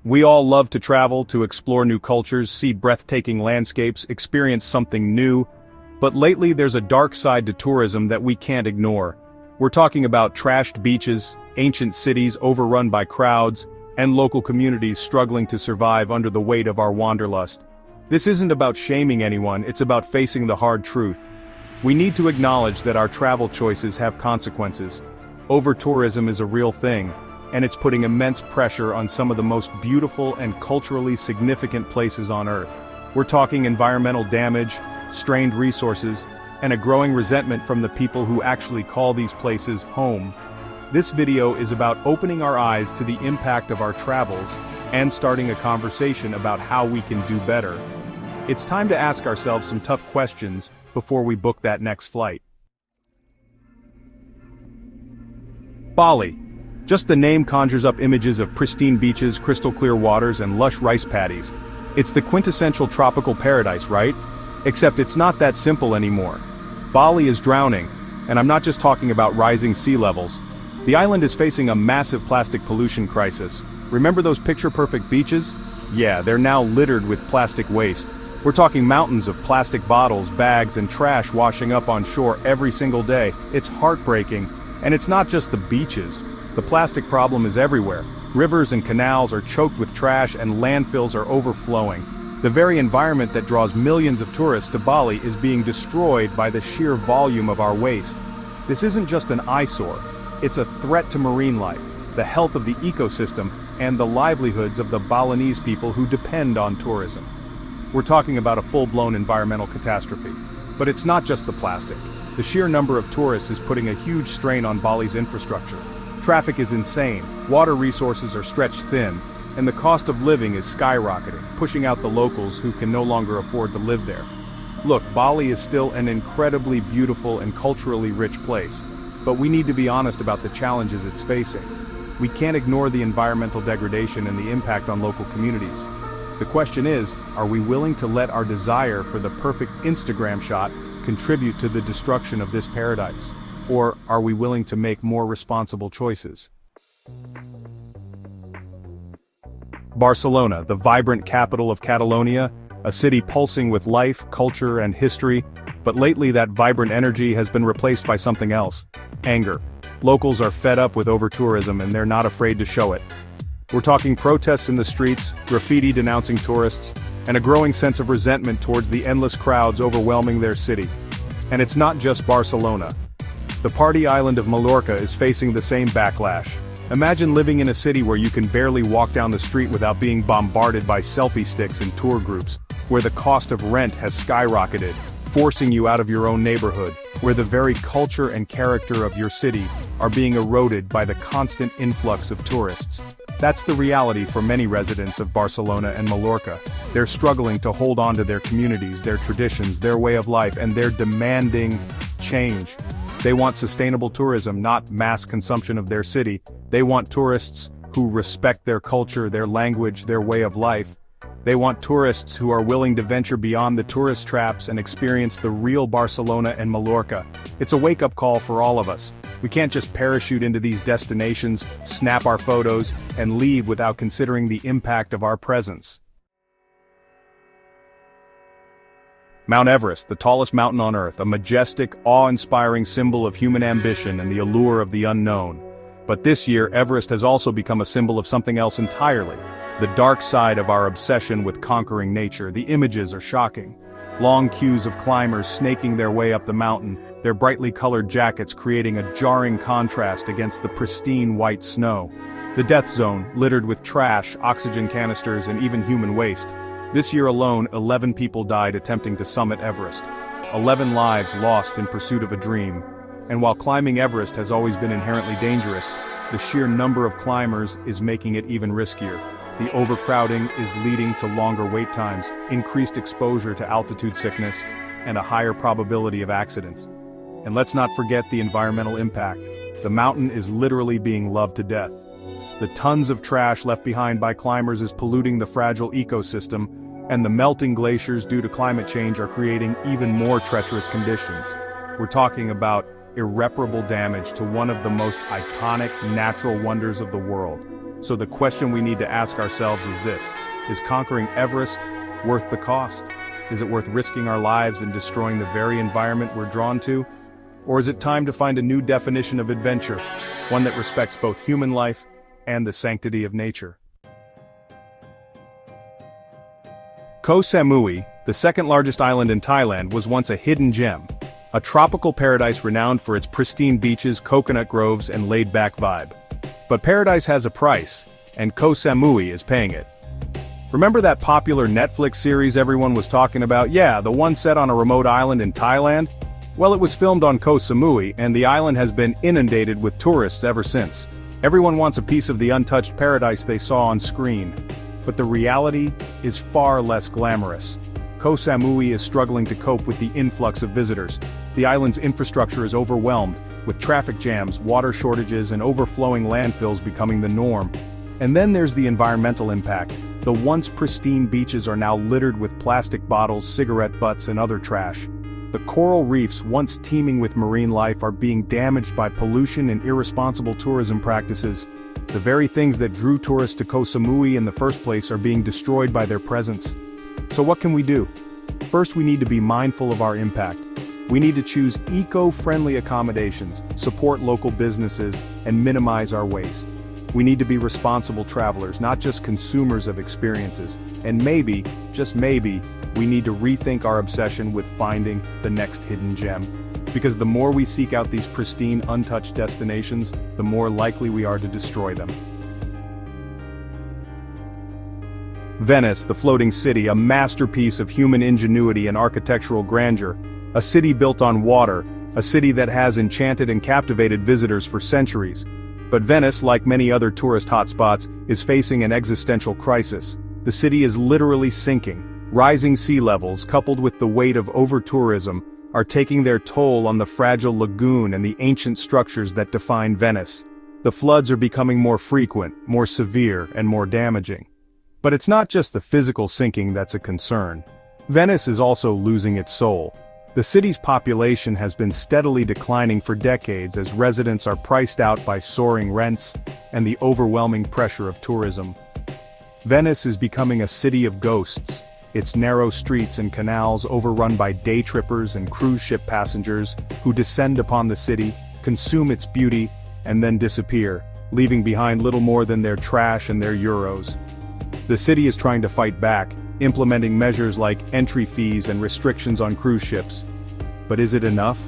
We all love to travel, to explore new cultures, see breathtaking landscapes, experience something new. But lately there's a dark side to tourism that we can't ignore. We're talking about trashed beaches, ancient cities overrun by crowds, and local communities struggling to survive under the weight of our wanderlust. This isn't about shaming anyone, it's about facing the hard truth. We need to acknowledge that our travel choices have consequences. Overtourism is a real thing, and it's putting immense pressure on some of the most beautiful and culturally significant places on Earth. We're talking environmental damage, strained resources, and a growing resentment from the people who actually call these places home. This video is about opening our eyes to the impact of our travels and starting a conversation about how we can do better. It's time to ask ourselves some tough questions before we book that next flight. Bali. Just the name conjures up images of pristine beaches, crystal clear waters, and lush rice paddies. It's the quintessential tropical paradise, right? Except it's not that simple anymore. Bali is drowning, and I'm not just talking about rising sea levels. The island is facing a massive plastic pollution crisis. Remember those picture-perfect beaches? Yeah, they're now littered with plastic waste. We're talking mountains of plastic bottles, bags, and trash washing up on shore every single day. It's heartbreaking. And it's not just the beaches. The plastic problem is everywhere. Rivers and canals are choked with trash and landfills are overflowing. The very environment that draws millions of tourists to Bali is being destroyed by the sheer volume of our waste. This isn't just an eyesore. It's a threat to marine life, the health of the ecosystem, and the livelihoods of the Balinese people who depend on tourism. We're talking about a full-blown environmental catastrophe. But it's not just the plastic. The sheer number of tourists is putting a huge strain on Bali's infrastructure. Traffic is insane, water resources are stretched thin, and the cost of living is skyrocketing, pushing out the locals who can no longer afford to live there. Look, Bali is still an incredibly beautiful and culturally rich place, but we need to be honest about the challenges it's facing. We can't ignore the environmental degradation and the impact on local communities. The question is, are we willing to let our desire for the perfect Instagram shot contribute to the destruction of this paradise? Or are we willing to make more responsible choices? Barcelona, the vibrant capital of Catalonia, a city pulsing with life, culture, and history, but lately that vibrant energy has been replaced by something else: anger. Locals are fed up with overtourism and they're not afraid to show it. We're talking protests in the streets, graffiti denouncing tourists, and a growing sense of resentment towards the endless crowds overwhelming their city. And it's not just Barcelona. The party island of Mallorca is facing the same backlash. Imagine living in a city where you can barely walk down the street without being bombarded by selfie sticks and tour groups, where the cost of rent has skyrocketed, forcing you out of your own neighborhood, where the very culture and character of your city are being eroded by the constant influx of tourists. That's the reality for many residents of Barcelona and Mallorca. They're struggling to hold on to their communities, their traditions, their way of life, and they're demanding change. They want sustainable tourism, not mass consumption of their city. They want tourists who respect their culture, their language, their way of life. They want tourists who are willing to venture beyond the tourist traps and experience the real Barcelona and Mallorca. It's a wake-up call for all of us. We can't just parachute into these destinations, snap our photos, and leave without considering the impact of our presence. Mount Everest, the tallest mountain on Earth, a majestic, awe-inspiring symbol of human ambition and the allure of the unknown. But this year, Everest has also become a symbol of something else entirely: the dark side of our obsession with conquering nature. The images are shocking. Long queues of climbers snaking their way up the mountain, their brightly colored jackets creating a jarring contrast against the pristine white snow. The death zone, littered with trash, oxygen canisters, and even human waste. This year alone, 11 people died attempting to summit Everest. 11 lives lost in pursuit of a dream. And while climbing Everest has always been inherently dangerous, the sheer number of climbers is making it even riskier. The overcrowding is leading to longer wait times, increased exposure to altitude sickness, and a higher probability of accidents. And let's not forget the environmental impact. The mountain is literally being loved to death. The tons of trash left behind by climbers is polluting the fragile ecosystem, and the melting glaciers due to climate change are creating even more treacherous conditions. We're talking about irreparable damage to one of the most iconic natural wonders of the world. So the question we need to ask ourselves is this: is conquering Everest worth the cost? Is it worth risking our lives and destroying the very environment we're drawn to? Or is it time to find a new definition of adventure, one that respects both human life and the sanctity of nature? Kos Samui, the second largest island in Thailand, was once a hidden gem, a tropical paradise renowned for its pristine beaches, coconut groves, and laid-back vibe. But paradise has a price, and Kos Samui is paying it. Remember that popular Netflix series everyone was talking about? Yeah, the one set on a remote island in Thailand? Well, it was filmed on Kos Samui, and the island has been inundated with tourists ever since. Everyone wants a piece of the untouched paradise they saw on screen. But the reality is far less glamorous. Kos Samui is struggling to cope with the influx of visitors. The island's infrastructure is overwhelmed, with traffic jams, water shortages, and overflowing landfills becoming the norm. And then there's the environmental impact. The once pristine beaches are now littered with plastic bottles, cigarette butts, and other trash. The coral reefs, once teeming with marine life, are being damaged by pollution and irresponsible tourism practices. The very things that drew tourists to Kos Samui in the first place are being destroyed by their presence. So what can we do? First, we need to be mindful of our impact. We need to choose eco-friendly accommodations, support local businesses, and minimize our waste. We need to be responsible travelers, not just consumers of experiences. And maybe, just maybe, we need to rethink our obsession with finding the next hidden gem. Because the more we seek out these pristine, untouched destinations, the more likely we are to destroy them. Venice, the floating city, a masterpiece of human ingenuity and architectural grandeur. A city built on water, a city that has enchanted and captivated visitors for centuries. But Venice, like many other tourist hotspots, is facing an existential crisis. The city is literally sinking. Rising sea levels, coupled with the weight of overtourism, are taking their toll on the fragile lagoon and the ancient structures that define Venice. The floods are becoming more frequent, more severe, and more damaging. But it's not just the physical sinking that's a concern. Venice is also losing its soul. The city's population has been steadily declining for decades as residents are priced out by soaring rents and the overwhelming pressure of tourism. Venice is becoming a city of ghosts, its narrow streets and canals overrun by day trippers and cruise ship passengers who descend upon the city, consume its beauty, and then disappear, leaving behind little more than their trash and their euros. The city is trying to fight back, implementing measures like entry fees and restrictions on cruise ships. But is it enough?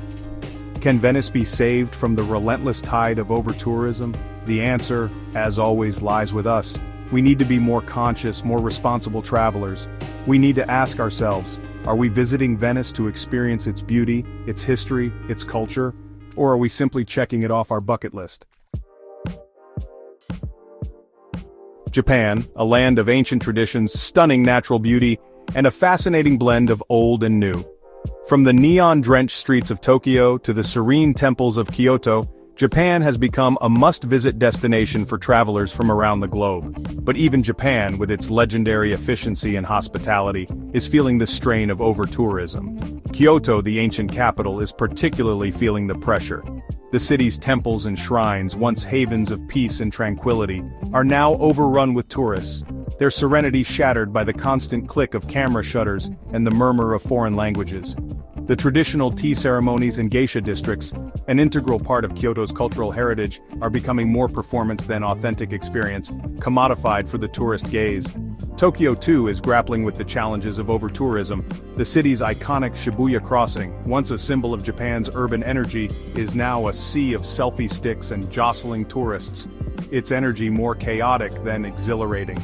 Can Venice be saved from the relentless tide of overtourism? The answer, as always, lies with us. We need to be more conscious, more responsible travelers. We need to ask ourselves, are we visiting Venice to experience its beauty, its history, its culture, or are we simply checking it off our bucket list? Japan, a land of ancient traditions, stunning natural beauty, and a fascinating blend of old and new. From the neon-drenched streets of Tokyo to the serene temples of Kyoto, Japan has become a must-visit destination for travelers from around the globe. But even Japan, with its legendary efficiency and hospitality, is feeling the strain of over-tourism. Kyoto, the ancient capital, is particularly feeling the pressure. The city's temples and shrines, once havens of peace and tranquility, are now overrun with tourists, their serenity shattered by the constant click of camera shutters and the murmur of foreign languages. The traditional tea ceremonies and geisha districts, an integral part of Kyoto's cultural heritage, are becoming more performance than authentic experience, commodified for the tourist gaze. Tokyo, too, is grappling with the challenges of over-tourism. The city's iconic Shibuya crossing, once a symbol of Japan's urban energy, is now a sea of selfie sticks and jostling tourists. Its energy more chaotic than exhilarating.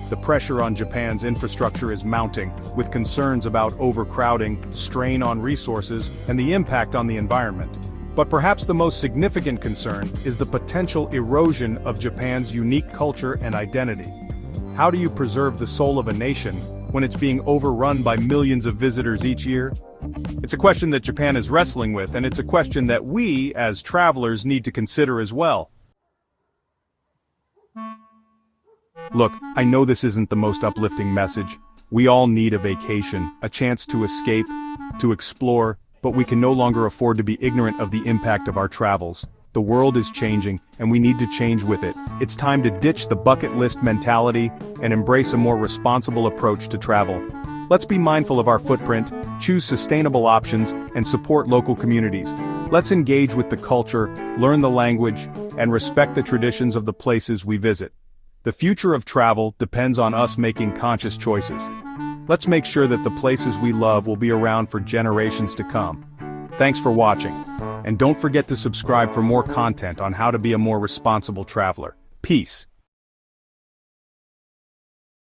The pressure on Japan's infrastructure is mounting, with concerns about overcrowding, strain on resources, and the impact on the environment. But perhaps the most significant concern is the potential erosion of Japan's unique culture and identity. How do you preserve the soul of a nation when it's being overrun by millions of visitors each year? It's a question that Japan is wrestling with, and it's a question that we, as travelers, need to consider as well. Look, I know this isn't the most uplifting message. We all need a vacation, a chance to escape, to explore, but we can no longer afford to be ignorant of the impact of our travels. The world is changing, and we need to change with it. It's time to ditch the bucket list mentality and embrace a more responsible approach to travel. Let's be mindful of our footprint, choose sustainable options, and support local communities. Let's engage with the culture, learn the language, and respect the traditions of the places we visit. The future of travel depends on us making conscious choices. Let's make sure that the places we love will be around for generations to come. Thanks for watching, and don't forget to subscribe for more content on how to be a more responsible traveler. Peace.